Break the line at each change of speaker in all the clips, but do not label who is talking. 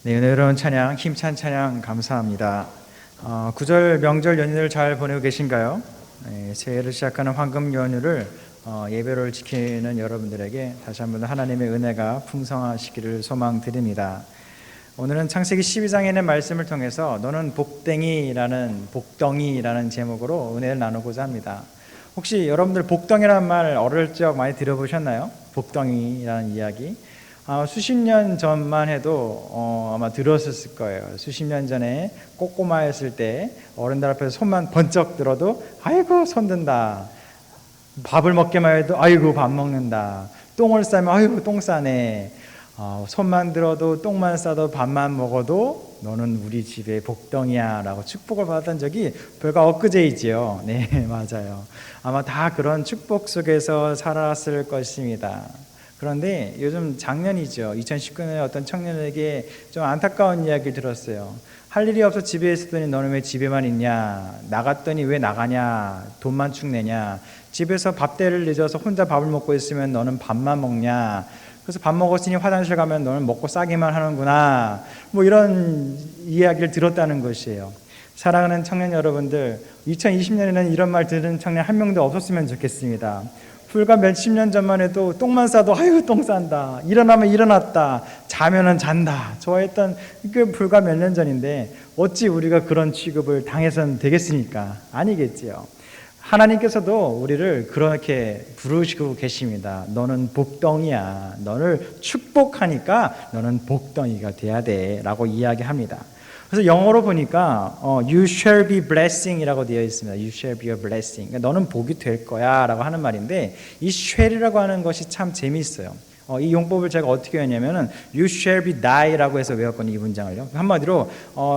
네, 은혜로운 찬양, 힘찬 찬양 감사합니다. 구절 명절 연휴를 잘 보내고 계신가요? 네, 새해를 시작하는 황금 연휴를 예배를 지키는 여러분들에게 다시 한번 하나님의 은혜가 풍성하시기를 소망드립니다. 오늘은 창세기 12장에 있는 말씀을 통해서 너는 복덩이라는 제목으로 은혜를 나누고자 합니다. 혹시 여러분들 복덩이라는 말 어릴 적 많이 들어보셨나요? 복덩이라는 이야기. 수십 년 전만 해도 아마 들었을 거예요. 수십 년 전에 꼬꼬마였을 때 어른들 앞에서 손만 번쩍 들어도 아이고 손 든다. 밥을 먹기만 해도 아이고 밥 먹는다. 똥을 싸면 아이고 똥 싸네. 손만 들어도 똥만 싸도 밥만 먹어도 너는 우리 집의 복덩이야 라고 축복을 받았던 적이 불과 엊그제이지요. 네, 맞아요. 아마 다 그런 축복 속에서 살았을 것입니다. 그런데 요즘 작년이죠. 2019년에 어떤 청년에게 좀 안타까운 이야기를 들었어요. 할 일이 없어 집에 있었더니 너는 왜 집에만 있냐? 나갔더니 왜 나가냐? 돈만 축 내냐? 집에서 밥때를 늦어서 혼자 밥을 먹고 있으면 너는 밥만 먹냐? 그래서 밥 먹었으니 화장실 가면 너는 먹고 싸기만 하는구나. 뭐 이런 이야기를 들었다는 것이에요. 사랑하는 청년 여러분들, 2020년에는 이런 말 들은 청년 한 명도 없었으면 좋겠습니다. 불과 몇십 년 전만 해도 똥만 싸도 아유 똥 싼다, 일어나면 일어났다, 자면은 잔다, 좋아했던 그 불과 몇 년 전인데 어찌 우리가 그런 취급을 당해서는 되겠습니까? 아니겠지요. 하나님께서도 우리를 그렇게 부르시고 계십니다. 너는 복덩이야. 너를 축복하니까 너는 복덩이가 돼야 돼 라고 이야기합니다. 그래서 영어로 보니까 You shall be blessing 이라고 되어 있습니다. You shall be a blessing. 그러니까 너는 복이 될 거야 라고 하는 말인데, 이 shall이라고 하는 것이 참 재미있어요. 이 용법을 제가 어떻게 했냐면은 You shall be die 라고 해서 외웠거든요. 이 문장을요. 한마디로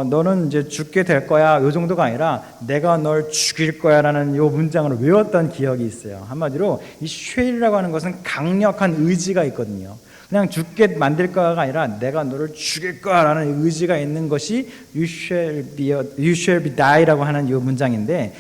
너는 이제 죽게 될 거야 요 정도가 아니라 내가 널 죽일 거야 라는 요 문장으로 외웠던 기억이 있어요. 한마디로 이 shall이라고 하는 것은 강력한 의지가 있거든요. 그냥 죽게 만들 거야가 아니라 내가 너를 죽일 거야라는 의지가 있는 것이 You shall be die라고 하는 이 문장인데,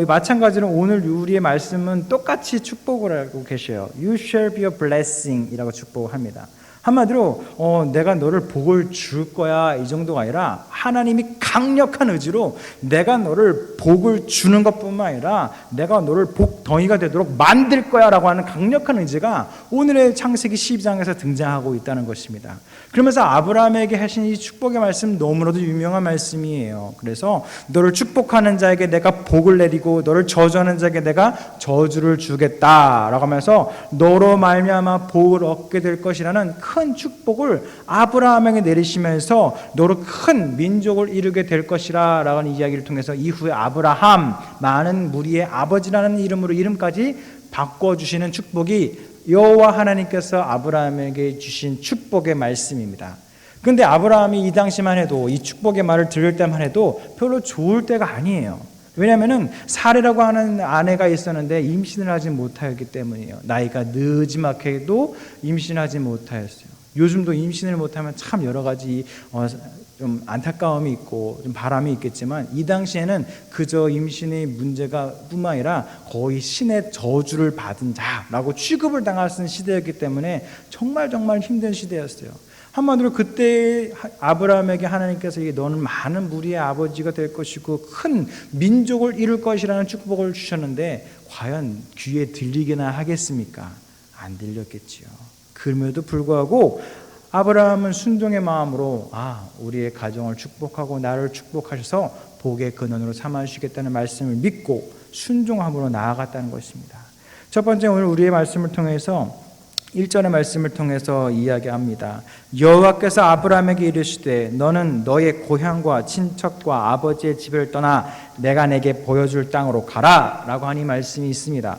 마찬가지로 오늘 우리의 말씀은 똑같이 축복을 하고 계셔요. You shall be a blessing이라고 축복합니다. 한마디로 내가 너를 복을 줄 거야 이 정도가 아니라 하나님이 강력한 의지로 내가 너를 복을 주는 것뿐만 아니라 내가 너를 복덩이가 되도록 만들 거야 라고 하는 강력한 의지가 오늘의 창세기 12장에서 등장하고 있다는 것입니다. 그러면서 아브라함에게 하신 이 축복의 말씀 너무나도 유명한 말씀이에요. 그래서 너를 축복하는 자에게 내가 복을 내리고 너를 저주하는 자에게 내가 저주를 주겠다라고 하면서 너로 말미암아 복을 얻게 될 것이라는 큰 축복을 아브라함에게 내리시면서 너로 큰 민족을 이루게 될 것이라 라는 이야기를 통해서 이후에 아브라함, 많은 무리의 아버지라는 이름까지 바꿔주시는 축복이 여호와 하나님께서 아브라함에게 주신 축복의 말씀입니다. 그런데 아브라함이 이 당시만 해도 이 축복의 말을 들을 때만 해도 별로 좋을 때가 아니에요. 왜냐하면 사례라고 하는 아내가 있었는데 임신을 하지 못하였기 때문이에요. 나이가 늦지막해도 임신하지 못하였어요. 요즘도 임신을 못하면 참 여러 가지 좀 안타까움이 있고 좀 바람이 있겠지만, 이 당시에는 그저 임신의 문제가 뿐만 아니라 거의 신의 저주를 받은 자라고 취급을 당할 수 있는 시대였기 때문에 정말 힘든 시대였어요. 한마디로 그때 아브라함에게 하나님께서 너는 많은 무리의 아버지가 될 것이고 큰 민족을 이룰 것이라는 축복을 주셨는데 과연 귀에 들리기나 하겠습니까? 안 들렸겠지요. 그럼에도 불구하고 아브라함은 순종의 마음으로 우리의 가정을 축복하고 나를 축복하셔서 복의 근원으로 삼아주시겠다는 말씀을 믿고 순종함으로 나아갔다는 것입니다. 첫 번째, 오늘 우리의 말씀을 통해서 1절의 말씀을 통해서 이야기합니다. 여호와께서 아브라함에게 이르시되 너는 너의 고향과 친척과 아버지의 집을 떠나 내가 내게 보여줄 땅으로 가라 라고 하는 말씀이 있습니다.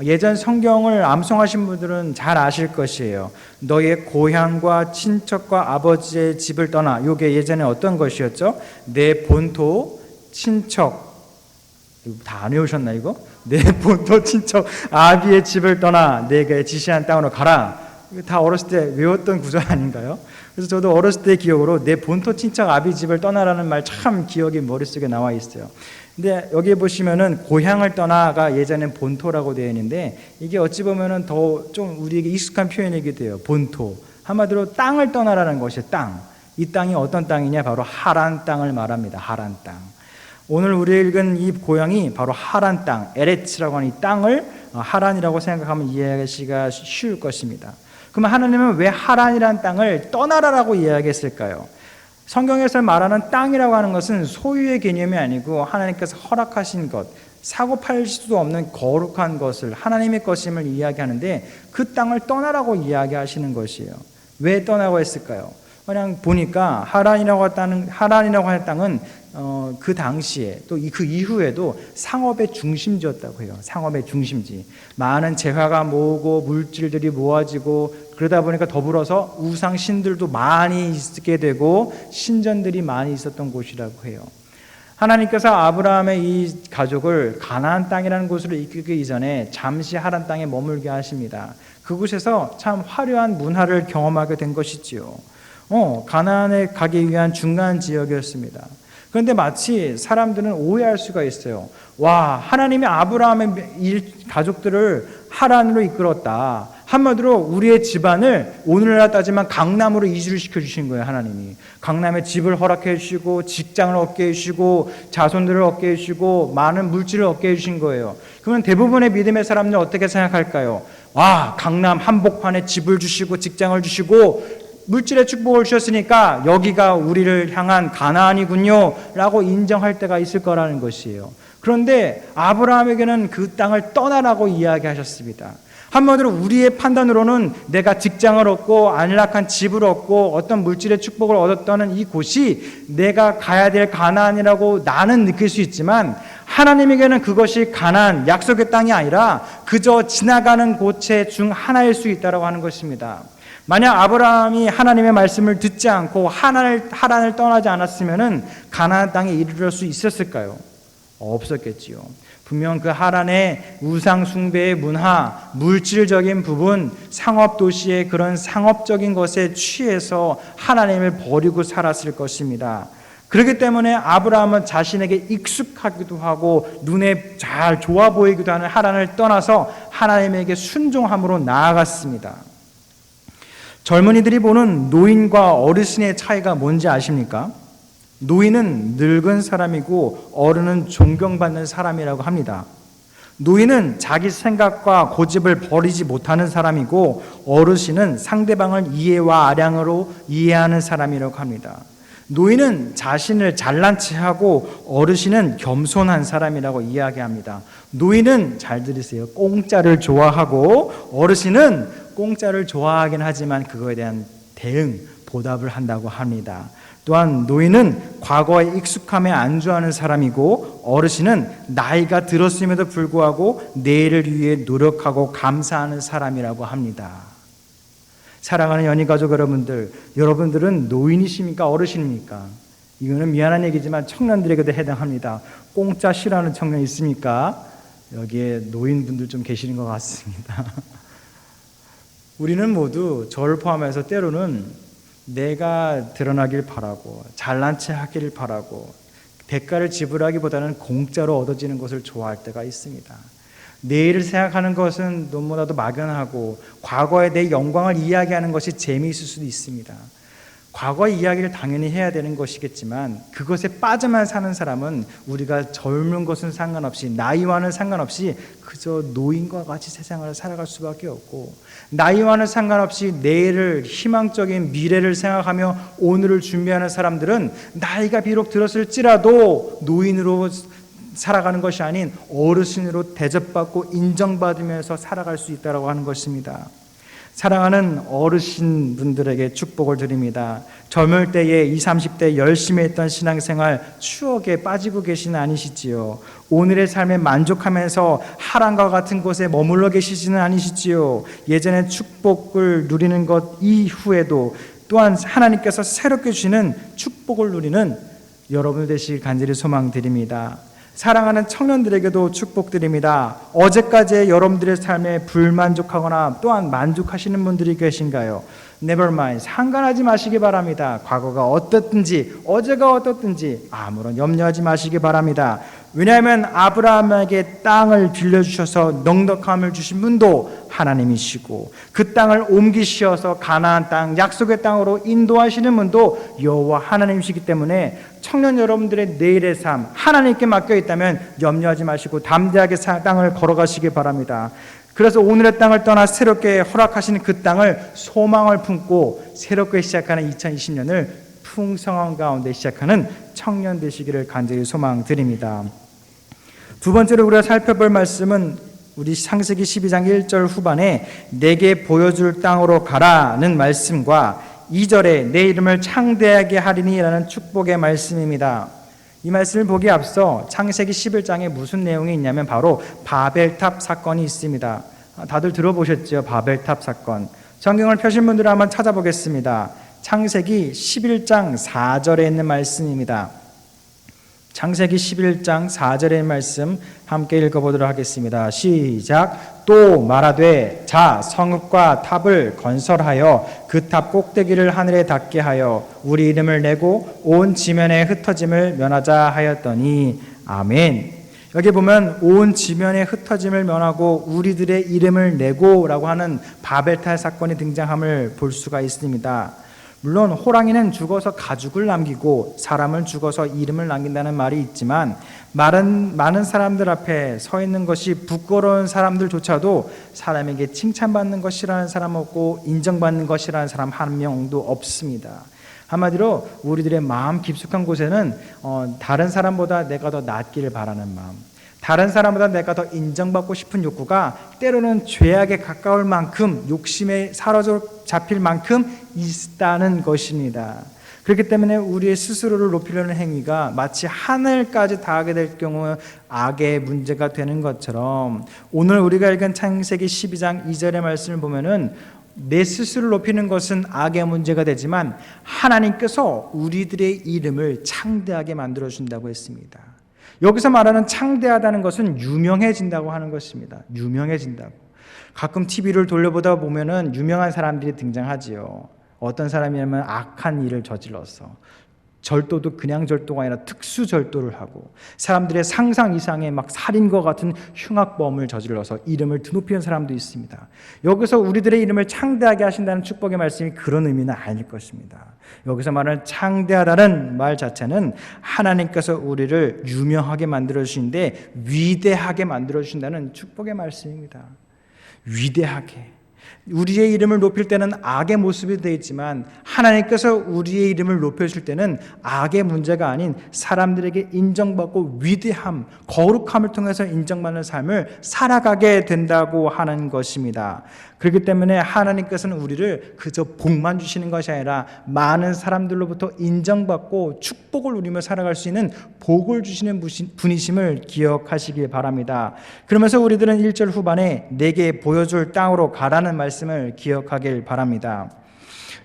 예전 성경을 암송하신 분들은 잘 아실 것이에요. 너의 고향과 친척과 아버지의 집을 떠나, 이게 예전에 어떤 것이었죠? 내 본토, 친척, 이거 다 안 외우셨나 이거? 내 본토, 친척, 아비의 집을 떠나 내게 지시한 땅으로 가라. 이거 다 어렸을 때 외웠던 구절 아닌가요? 그래서 저도 어렸을 때 기억으로 내 본토, 친척, 아비 집을 떠나라는 말 참 기억이 머릿속에 나와 있어요. 근데 여기 보시면은 고향을 떠나가 예전엔 본토라고 되어 있는데, 이게 어찌 보면은 더 좀 우리에게 익숙한 표현이기도 해요. 본토. 한마디로 땅을 떠나라는 것이에요. 땅. 이 땅이 어떤 땅이냐? 바로 하란 땅을 말합니다. 하란 땅. 오늘 우리 읽은 이 고향이 바로 하란 땅, 에레츠라고 하는 이 땅을 하란이라고 생각하면 이해하기가 쉬울 것입니다. 그럼 하나님은 왜 하란이라는 땅을 떠나라라고 이야기했을까요? 성경에서 말하는 땅이라고 하는 것은 소유의 개념이 아니고 하나님께서 허락하신 것, 사고 팔 수도 없는 거룩한 것을 하나님의 것임을 이야기하는데 그 땅을 떠나라고 이야기하시는 것이에요. 왜 떠나고 했을까요? 그냥 보니까 하란이라고 하는 땅은 그 당시에 또 그 이후에도 상업의 중심지였다고 해요. 상업의 중심지. 많은 재화가 모으고 물질들이 모아지고 그러다 보니까 더불어서 우상 신들도 많이 있게 되고 신전들이 많이 있었던 곳이라고 해요. 하나님께서 아브라함의 이 가족을 가나안 땅이라는 곳으로 이끌기 이전에 잠시 하란 땅에 머물게 하십니다. 그곳에서 참 화려한 문화를 경험하게 된 것이지요. 가나안에 가기 위한 중간 지역이었습니다. 그런데 마치 사람들은 오해할 수가 있어요. 와, 하나님이 아브라함의 가족들을 하란으로 이끌었다. 한마디로 우리의 집안을 오늘날 따지면 강남으로 이주를 시켜주신 거예요. 하나님이 강남에 집을 허락해 주시고 직장을 얻게 해주시고 자손들을 얻게 해주시고 많은 물질을 얻게 해주신 거예요. 그러면 대부분의 믿음의 사람들은 어떻게 생각할까요? 와, 강남 한복판에 집을 주시고 직장을 주시고 물질의 축복을 주셨으니까 여기가 우리를 향한 가나안이군요 라고 인정할 때가 있을 거라는 것이에요. 그런데 아브라함에게는 그 땅을 떠나라고 이야기하셨습니다. 한마디로 우리의 판단으로는 내가 직장을 얻고 안락한 집을 얻고 어떤 물질의 축복을 얻었다는 이 곳이 내가 가야 될 가나안이라고 나는 느낄 수 있지만 하나님에게는 그것이 가나안, 약속의 땅이 아니라 그저 지나가는 곳의 중 하나일 수 있다고 하는 것입니다. 만약 아브라함이 하나님의 말씀을 듣지 않고 하란을 떠나지 않았으면 가나안 땅에 이르를 수 있었을까요? 없었겠지요. 분명 그 하란의 우상 숭배의 문화, 물질적인 부분, 상업 도시의 그런 상업적인 것에 취해서 하나님을 버리고 살았을 것입니다. 그렇기 때문에 아브라함은 자신에게 익숙하기도 하고 눈에 잘 좋아 보이기도 하는 하란을 떠나서 하나님에게 순종함으로 나아갔습니다. 젊은이들이 보는 노인과 어르신의 차이가 뭔지 아십니까? 노인은 늙은 사람이고 어른은 존경받는 사람이라고 합니다. 노인은 자기 생각과 고집을 버리지 못하는 사람이고 어르신은 상대방을 이해와 아량으로 이해하는 사람이라고 합니다. 노인은 자신을 잘난 체하고 어르신은 겸손한 사람이라고 이야기합니다. 노인은 잘 들으세요. 공짜를 좋아하고 어르신은 공짜를 좋아하긴 하지만 그거에 대한 대응, 보답을 한다고 합니다. 또한 노인은 과거에 익숙함에 안주하는 사람이고 어르신은 나이가 들었음에도 불구하고 내일을 위해 노력하고 감사하는 사람이라고 합니다. 사랑하는 연인가족 여러분들, 여러분들은 노인이십니까? 어르신입니까? 이거는 미안한 얘기지만 청년들에게도 해당합니다. 공짜 싫어하는 청년 있습니까? 여기에 노인분들 좀 계시는 것 같습니다. 우리는 모두 저를 포함해서 때로는 내가 드러나길 바라고 잘난 체 하기를 바라고 대가를 지불하기보다는 공짜로 얻어지는 것을 좋아할 때가 있습니다. 내일을 생각하는 것은 너무나도 막연하고 과거의 내 영광을 이야기하는 것이 재미있을 수도 있습니다. 과거의 이야기를 당연히 해야 되는 것이겠지만 그것에 빠져만 사는 사람은 우리가 젊은 것은 상관없이 나이와는 상관없이 그저 노인과 같이 세상을 살아갈 수밖에 없고 나이와는 상관없이 내일을 희망적인 미래를 생각하며 오늘을 준비하는 사람들은 나이가 비록 들었을지라도 노인으로 살아가는 것이 아닌 어르신으로 대접받고 인정받으면서 살아갈 수 있다고 하는 것입니다. 사랑하는 어르신분들에게 축복을 드립니다. 젊을 때에 20, 30대 열심히 했던 신앙생활 추억에 빠지고 계시는 아니시지요. 오늘의 삶에 만족하면서 하란과 같은 곳에 머물러 계시지는 아니시지요. 예전에 축복을 누리는 것 이후에도 또한 하나님께서 새롭게 주시는 축복을 누리는 여러분 되시길 간절히 소망드립니다. 사랑하는 청년들에게도 축복드립니다. 어제까지의 여러분들의 삶에 불만족하거나 또한 만족하시는 분들이 계신가요? Never mind. 상관하지 마시기 바랍니다. 과거가 어떻든지 어제가 어떻든지 아무런 염려하지 마시기 바랍니다. 왜냐하면 아브라함에게 땅을 빌려주셔서 넉넉함을 주신 분도 하나님이시고 그 땅을 옮기셔서 가나안 땅 약속의 땅으로 인도하시는 분도 여호와 하나님이시기 때문에 청년 여러분들의 내일의 삶 하나님께 맡겨 있다면 염려하지 마시고 담대하게 땅을 걸어가시기 바랍니다. 그래서 오늘의 땅을 떠나 새롭게 허락하신 그 땅을 소망을 품고 새롭게 시작하는 2020년을 풍성한 가운데 시작하는 청년 되시기를 간절히 소망드립니다. 두 번째로 우리가 살펴볼 말씀은 우리 창세기 12장 1절 후반에 내게 보여줄 땅으로 가라는 말씀과 2절에 내 이름을 창대하게 하리니 라는 축복의 말씀입니다. 이 말씀을 보기에 앞서 창세기 11장에 무슨 내용이 있냐면 바로 바벨탑 사건이 있습니다. 다들 들어보셨죠? 바벨탑 사건. 성경을 펴신 분들은 한번 찾아보겠습니다. 창세기 11장 4절에 있는 말씀입니다. 창세기 11장 4절의 말씀 함께 읽어보도록 하겠습니다. 시작. 또 말하되 자 성읍과 탑을 건설하여 그 탑 꼭대기를 하늘에 닿게 하여 우리 이름을 내고 온 지면에 흩어짐을 면하자 하였더니 아멘. 여기 보면 온 지면에 흩어짐을 면하고 우리들의 이름을 내고 라고 하는 바벨탑 사건이 등장함을 볼 수가 있습니다. 물론 호랑이는 죽어서 가죽을 남기고 사람은 죽어서 이름을 남긴다는 말이 있지만 많은 사람들 앞에 서 있는 것이 부끄러운 사람들조차도 사람에게 칭찬받는 것이라는 사람 없고 인정받는 것이라는 사람 한 명도 없습니다. 한마디로 우리들의 마음 깊숙한 곳에는 다른 사람보다 내가 더 낫기를 바라는 마음, 다른 사람보다 내가 더 인정받고 싶은 욕구가 때로는 죄악에 가까울 만큼 욕심에 사로잡힐 만큼 있다는 것입니다. 그렇기 때문에 우리의 스스로를 높이려는 행위가 마치 하늘까지 닿게 될 경우 악의 문제가 되는 것처럼 오늘 우리가 읽은 창세기 12장 2절의 말씀을 보면은 내 스스로를 높이는 것은 악의 문제가 되지만 하나님께서 우리들의 이름을 창대하게 만들어준다고 했습니다. 여기서 말하는 창대하다는 것은 유명해진다고 하는 것입니다. 유명해진다고. 가끔 TV를 돌려보다 보면은 유명한 사람들이 등장하지요. 어떤 사람이냐면 악한 일을 저질러서 절도도 그냥 절도가 아니라 특수 절도를 하고 사람들의 상상 이상의 막 살인과 같은 흉악범을 저질러서 이름을 드높이는 사람도 있습니다. 여기서 우리들의 이름을 창대하게 하신다는 축복의 말씀이 그런 의미는 아닐 것입니다. 여기서 말하는 창대하다는 말 자체는 하나님께서 우리를 유명하게 만들어주시는데 위대하게 만들어주신다는 축복의 말씀입니다. 위대하게. 우리의 이름을 높일 때는 악의 모습이 되어 있지만 하나님께서 우리의 이름을 높여줄 때는 악의 문제가 아닌 사람들에게 인정받고 위대함, 거룩함을 통해서 인정받는 삶을 살아가게 된다고 하는 것입니다. 그렇기 때문에 하나님께서는 우리를 그저 복만 주시는 것이 아니라 많은 사람들로부터 인정받고 축복을 누리며 살아갈 수 있는 복을 주시는 분이심을 기억하시기 바랍니다. 그러면서 우리들은 1절 후반에 내게 보여줄 땅으로 가라는 말씀을 기억하길 바랍니다.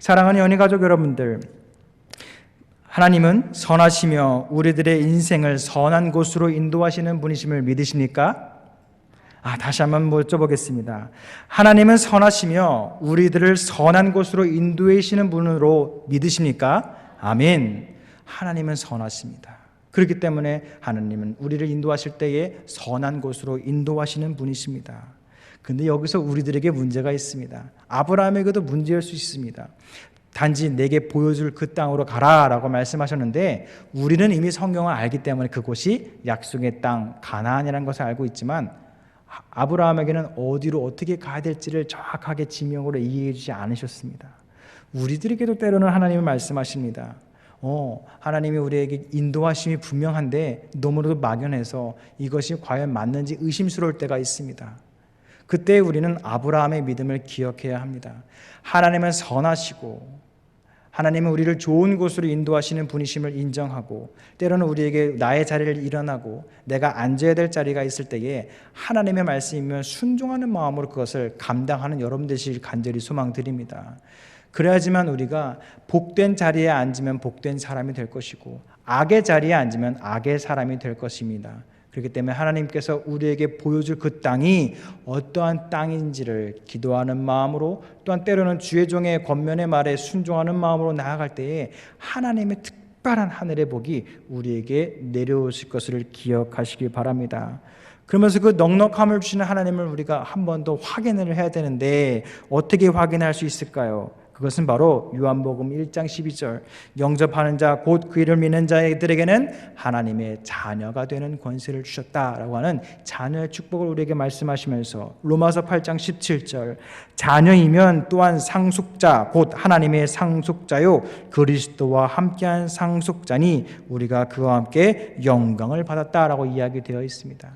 사랑하는 연희가족 여러분들, 하나님은 선하시며 우리들의 인생을 선한 곳으로 인도하시는 분이심을 믿으십니까? 다시 한번 여쭤보겠습니다. 하나님은 선하시며 우리들을 선한 곳으로 인도하시는 분으로 믿으십니까? 아멘. 하나님은 선하십니다. 그렇기 때문에 하나님은 우리를 인도하실 때에 선한 곳으로 인도하시는 분이십니다. 근데 여기서 우리들에게 문제가 있습니다. 아브라함에게도 문제일 수 있습니다. 단지 내게 보여줄 그 땅으로 가라라고 말씀하셨는데 우리는 이미 성경을 알기 때문에 그곳이 약속의 땅 가나안이라는 것을 알고 있지만 아브라함에게는 어디로 어떻게 가야 될지를 정확하게 지명으로 이해해 주지 않으셨습니다. 우리들에게도 때로는 하나님이 말씀하십니다. 하나님이 우리에게 인도하심이 분명한데 너무나도 막연해서 이것이 과연 맞는지 의심스러울 때가 있습니다. 그때 우리는 아브라함의 믿음을 기억해야 합니다. 하나님은 선하시고 하나님은 우리를 좋은 곳으로 인도하시는 분이심을 인정하고 때로는 우리에게 나의 자리를 일어나고 내가 앉아야 될 자리가 있을 때에 하나님의 말씀이면 순종하는 마음으로 그것을 감당하는 여러분 되시길 간절히 소망드립니다. 그래야지만 우리가 복된 자리에 앉으면 복된 사람이 될 것이고 악의 자리에 앉으면 악의 사람이 될 것입니다. 그렇기 때문에 하나님께서 우리에게 보여줄 그 땅이 어떠한 땅인지를 기도하는 마음으로, 또한 때로는 주의 종의 권면의 말에 순종하는 마음으로 나아갈 때에 하나님의 특별한 하늘의 복이 우리에게 내려오실 것을 기억하시기 바랍니다. 그러면서 그 넉넉함을 주시는 하나님을 우리가 한 번 더 확인을 해야 되는데, 어떻게 확인할 수 있을까요? 그것은 바로 요한복음 1장 12절, 영접하는 자 곧 그 이름을 믿는 자들에게는 하나님의 자녀가 되는 권세를 주셨다라고 하는 자녀의 축복을 우리에게 말씀하시면서, 로마서 8장 17절, 자녀이면 또한 상속자 곧 하나님의 상속자요 그리스도와 함께한 상속자니 우리가 그와 함께 영광을 받았다라고 이야기되어 있습니다.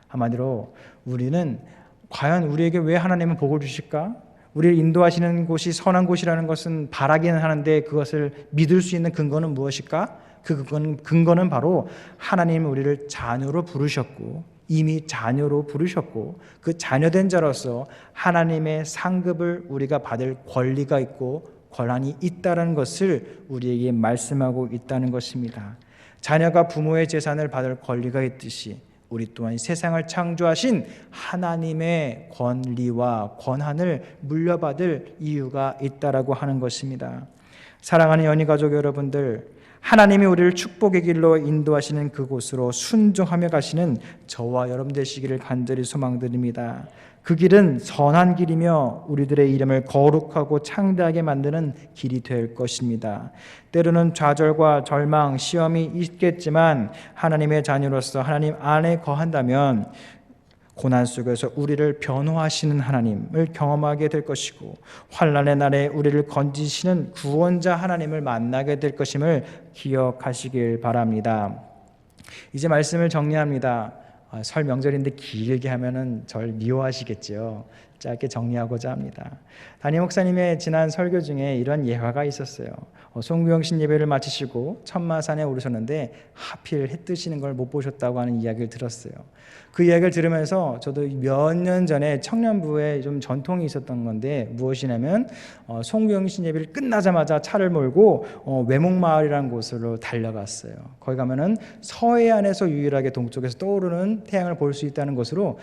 한마디로 우리는 과연 우리에게 왜 하나님은 복을 주실까? 우리를 인도하시는 곳이 선한 곳이라는 것은 바라기는 하는데, 그것을 믿을 수 있는 근거는 무엇일까? 그 근거는 바로 하나님은 우리를 자녀로 부르셨고, 이미 자녀로 부르셨고, 그 자녀된 자로서 하나님의 상급을 우리가 받을 권리가 있고 권한이 있다는 것을 우리에게 말씀하고 있다는 것입니다. 자녀가 부모의 재산을 받을 권리가 있듯이 우리 또한 세상을 창조하신 하나님의 권리와 권한을 물려받을 이유가 있다라고 하는 것입니다. 사랑하는 연희가족 여러분들, 하나님이 우리를 축복의 길로 인도하시는 그곳으로 순종하며 가시는 저와 여러분 되시기를 간절히 소망드립니다. 그 길은 선한 길이며 우리들의 이름을 거룩하고 창대하게 만드는 길이 될 것입니다. 때로는 좌절과 절망, 시험이 있겠지만 하나님의 자녀로서 하나님 안에 거한다면 고난 속에서 우리를 변호하시는 하나님을 경험하게 될 것이고, 환난의 날에 우리를 건지시는 구원자 하나님을 만나게 될 것임을 기억하시길 바랍니다. 이제 말씀을 정리합니다. 설 명절인데 길게 하면은 절 미워하시겠죠. 짧게 정리하고자 합니다. 담임 목사님의 지난 설교 중에 이런 예화가 있었어요. 송구영신 예배를 마치시고 천마산에 오르셨는데 하필 해 뜨시는 걸 못 보셨다고 하는 이야기를 들었어요. 그 이야기를 들으면서 저도 몇 년 전에 청년부에 좀 전통이 있었던 건데, 무엇이냐면 송구영신 예배를 끝나자마자 차를 몰고 외목마을이라는 곳으로 달려갔어요. 거기 가면은 서해안에서 유일하게 동쪽에서 떠오르는 태양을 볼 수 있다는 것으로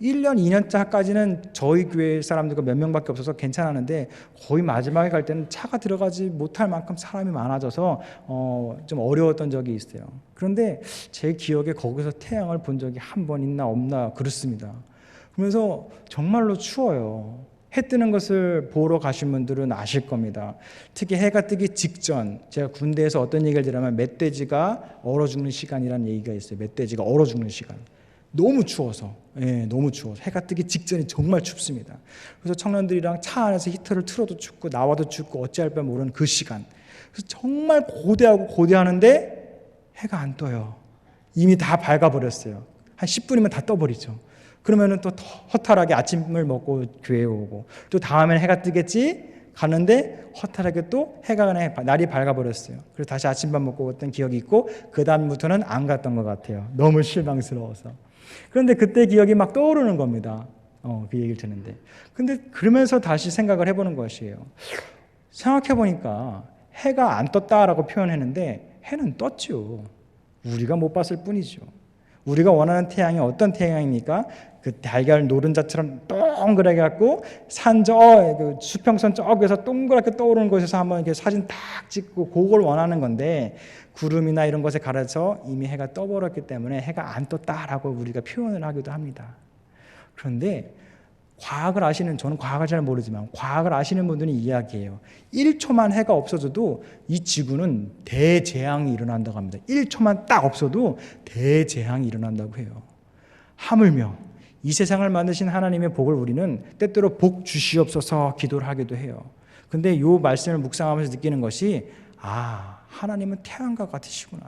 1년, 2년차까지는 저희 교회 사람들과 몇 명밖에 없어서 괜찮았는데, 거의 마지막에 갈 때는 차가 들어가지 못할 만큼 사람이 많아져서 좀 어려웠던 적이 있어요. 그런데 제 기억에 거기서 태양을 본 적이 한 번 있나 없나 그렇습니다. 그러면서 정말로 추워요. 해 뜨는 것을 보러 가신 분들은 아실 겁니다. 특히 해가 뜨기 직전, 제가 군대에서 어떤 얘기를 들으면 멧돼지가 얼어 죽는 시간이라는 얘기가 있어요. 멧돼지가 얼어 죽는 시간. 너무 추워서, 너무 추워서 해가 뜨기 직전이 정말 춥습니다. 그래서 청년들이랑 차 안에서 히터를 틀어도 춥고 나와도 춥고 어찌할 바 모르는 그 시간. 그래서 정말 고대하는데 해가 안 떠요. 이미 다 밝아버렸어요. 한 10분이면 다 떠버리죠. 그러면은 또 허탈하게 아침을 먹고 교회에 오고, 또 다음에는 해가 뜨겠지 가는데 허탈하게 또 날이 밝아버렸어요. 그래서 다시 아침밥 먹고 왔던 기억이 있고, 그 다음부터는 안 갔던 것 같아요. 너무 실망스러워서. 그런데 그때 기억이 막 떠오르는 겁니다. 그 얘기를 듣는데. 근데 그러면서 다시 생각을 해보는 것이에요. 생각해보니까 해가 안 떴다라고 표현했는데 해는 떴죠. 우리가 못 봤을 뿐이죠. 우리가 원하는 태양이 어떤 태양입니까? 그 달걀 노른자처럼 동그랗게 갖고 그 수평선 저기서 동그랗게 떠오르는 곳에서 한번 이렇게 사진 딱 찍고, 그걸 원하는 건데, 구름이나 이런 것에 가려서 이미 해가 떠버렸기 때문에 해가 안 떴다라고 우리가 표현을 하기도 합니다. 그런데 저는 과학을 잘 모르지만 과학을 아시는 분들은 이야기해요. 1초만 해가 없어져도 이 지구는 대재앙이 일어난다고 합니다. 1초만 딱 없어도 대재앙이 일어난다고 해요. 하물며 이 세상을 만드신 하나님의 복을 우리는 때때로 복 주시옵소서 기도를 하기도 해요. 근데 이 말씀을 묵상하면서 느끼는 것이, 하나님은 태양과 같으시구나.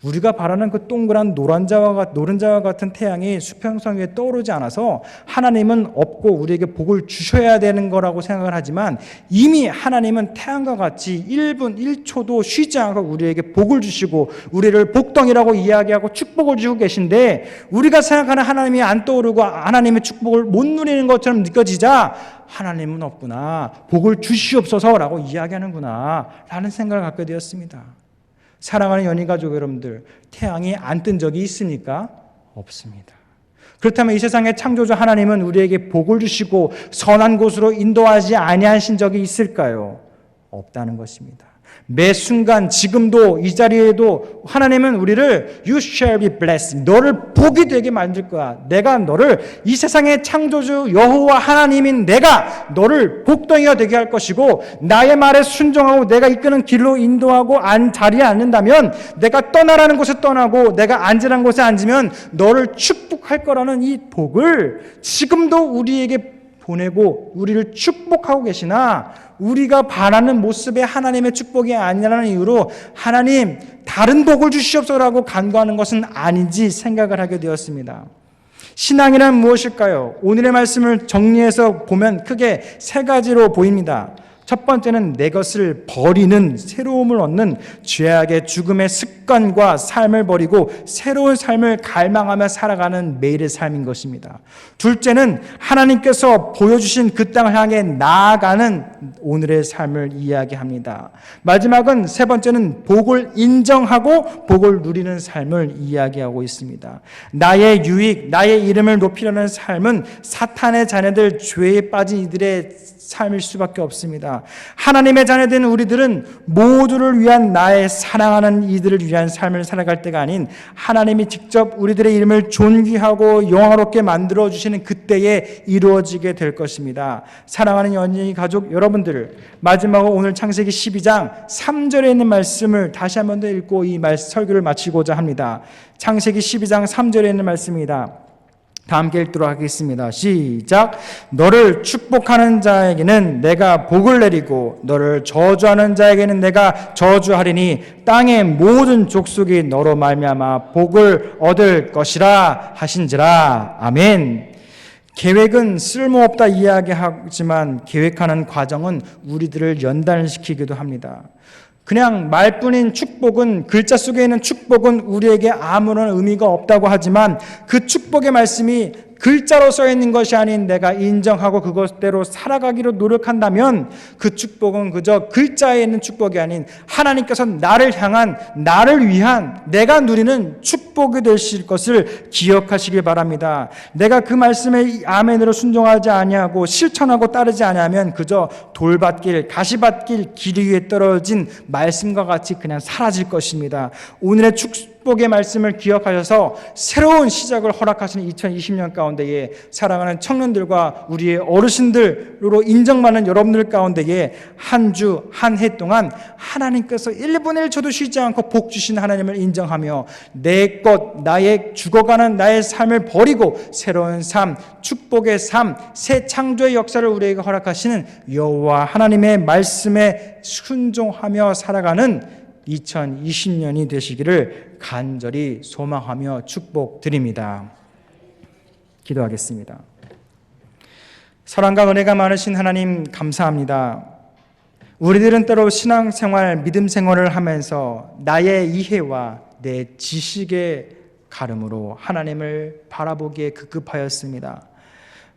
우리가 바라는 그 동그란 노른자와 같은 태양이 수평선 위에 떠오르지 않아서 하나님은 없고 우리에게 복을 주셔야 되는 거라고 생각을 하지만, 이미 하나님은 태양과 같이 1분 1초도 쉬지 않고 우리에게 복을 주시고 우리를 복덩이라고 이야기하고 축복을 주고 계신데, 우리가 생각하는 하나님이 안 떠오르고 하나님의 축복을 못 누리는 것처럼 느껴지자 하나님은 없구나, 복을 주시옵소서라고 이야기하는구나 라는 생각을 갖게 되었습니다. 사랑하는 연희가족 여러분들, 태양이 안 뜬 적이 있습니까? 없습니다. 그렇다면 이 세상의 창조주 하나님은 우리에게 복을 주시고 선한 곳으로 인도하지 아니하신 적이 있을까요? 없다는 것입니다. 매 순간 지금도 이 자리에도 하나님은 우리를 You shall be blessed. 너를 복이 되게 만들 거야. 내가 너를 이 세상의 창조주 여호와 하나님인 내가 너를 복덩이가 되게 할 것이고 나의 말에 순종하고 내가 이끄는 길로 인도하고 자리에 앉는다면 내가 떠나라는 곳에 떠나고 내가 앉으라는 곳에 앉으면 너를 축복할 거라는 이 복을 지금도 우리에게 보내고 우리를 축복하고 계시나 우리가 바라는 모습의 하나님의 축복이 아니라는 이유로 하나님 다른 복을 주시옵소서라고 간구하는 것은 아닌지 생각을 하게 되었습니다. 신앙이란 무엇일까요? 오늘의 말씀을 정리해서 보면 크게 세 가지로 보입니다. 첫 번째는 내 것을 버리는 새로움을 얻는 죄악의 죽음의 습관과 삶을 버리고 새로운 삶을 갈망하며 살아가는 매일의 삶인 것입니다. 둘째는 하나님께서 보여주신 그 땅을 향해 나아가는 오늘의 삶을 이야기합니다. 마지막은 세 번째는 복을 인정하고 복을 누리는 삶을 이야기하고 있습니다. 나의 유익, 나의 이름을 높이려는 삶은 사탄의 자녀들, 죄에 빠진 이들의 삶일 수밖에 없습니다. 하나님의 자녀된 우리들은 모두를 위한 나의 사랑하는 이들을 위한 삶을 살아갈 때가 아닌 하나님이 직접 우리들의 이름을 존귀하고 영화롭게 만들어 주시는 그때에 이루어지게 될 것입니다. 사랑하는 연예인 가족 여러분들, 마지막으로 오늘 창세기 12장 3절에 있는 말씀을 다시 한 번 더 읽고 이 설교를 마치고자 합니다. 창세기 12장 3절에 있는 말씀입니다. 다 함께 읽도록 하겠습니다. 시작. 너를 축복하는 자에게는 내가 복을 내리고 너를 저주하는 자에게는 내가 저주하리니 땅의 모든 족속이 너로 말미암아 복을 얻을 것이라 하신지라. 아멘. 계획은 쓸모없다 이야기하지만 계획하는 과정은 우리들을 연단시키기도 합니다. 그냥 말뿐인 축복은, 글자 속에 있는 축복은 우리에게 아무런 의미가 없다고 하지만 그 축복의 말씀이 글자로 써 있는 것이 아닌 내가 인정하고 그것대로 살아가기로 노력한다면 그 축복은 그저 글자에 있는 축복이 아닌 하나님께서 나를 향한, 나를 위한, 내가 누리는 축복이 되실 것을 기억하시길 바랍니다. 내가 그 말씀에 아멘으로 순종하지 아니하고 실천하고 따르지 아니하면 그저 돌밭길, 가시밭길 길 위에 떨어진 말씀과 같이 그냥 사라질 것입니다. 오늘의 축복의 말씀을 기억하셔서 새로운 시작을 허락하시는 2020년 가운데에 사랑하는 청년들과 우리의 어르신들로 인정받는 여러분들 가운데에 한 주, 한 해 동안 하나님께서 1분의 1초도 쉬지 않고 복 주신 하나님을 인정하며 내 것, 나의 죽어가는 나의 삶을 버리고 새로운 삶, 축복의 삶, 새 창조의 역사를 우리에게 허락하시는 여호와 하나님의 말씀에 순종하며 살아가는 2020년이 되시기를 간절히 소망하며 축복드립니다. 기도하겠습니다. 사랑과 은혜가 많으신 하나님 감사합니다. 우리들은 때로 신앙생활, 믿음생활을 하면서 나의 이해와 내 지식의 가름으로 하나님을 바라보기에 급급하였습니다.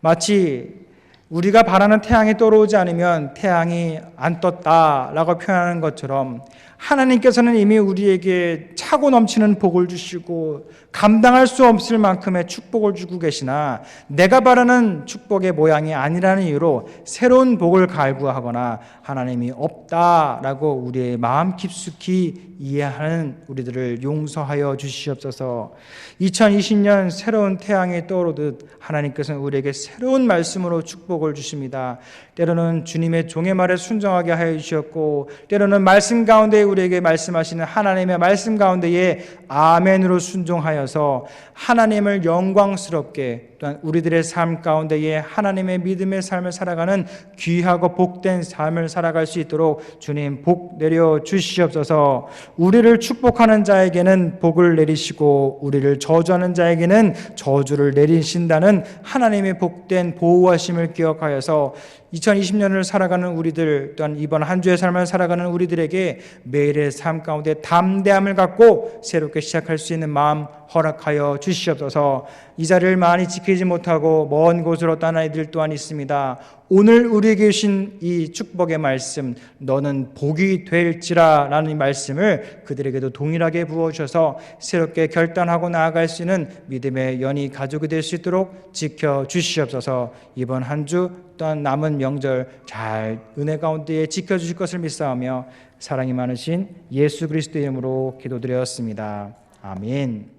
마치 우리가 바라는 태양이 떠오르지 않으면 태양이 안 떴다라고 표현하는 것처럼 하나님께서는 이미 우리에게 차고 넘치는 복을 주시고 감당할 수 없을 만큼의 축복을 주고 계시나 내가 바라는 축복의 모양이 아니라는 이유로 새로운 복을 갈구하거나 하나님이 없다라고 우리의 마음 깊숙이 이해하는 우리들을 용서하여 주시옵소서. 2020년 새로운 태양이 떠오르듯 하나님께서는 우리에게 새로운 말씀으로 축복을 주십니다. 때로는 주님의 종의 말에 순종하게 하여 주셨고 때로는 말씀 가운데 우리에게 말씀하시는 하나님의 말씀 가운데에 아멘으로 순종하여서 하나님을 영광스럽게 또한 우리들의 삶 가운데에 하나님의 믿음의 삶을 살아가는 귀하고 복된 삶을 살아갈 수 있도록 주님 복 내려 주시옵소서. 우리를 축복하는 자에게는 복을 내리시고 우리를 저주하는 자에게는 저주를 내리신다는 하나님의 복된 보호하심을 기억하여서 2020년을 살아가는 우리들, 또한 이번 한 주의 삶을 살아가는 우리들에게 매일의 삶 가운데 담대함을 갖고 새롭게 시작할 수 있는 마음 허락하여 주시옵소서. 이 자리를 많이 지키지 못하고 먼 곳으로 떠난 이들 또한 있습니다. 오늘 우리에게 주신 이 축복의 말씀, 너는 복이 될지라 라는 이 말씀을 그들에게도 동일하게 부어주셔서 새롭게 결단하고 나아갈 수 있는 믿음의 연이 가족이 될 수 있도록 지켜주시옵소서. 이번 한 주 또한 남은 명절 잘 은혜 가운데 지켜주실 것을 믿사오며 사랑이 많으신 예수 그리스도의 이름으로 기도드렸습니다. 아멘.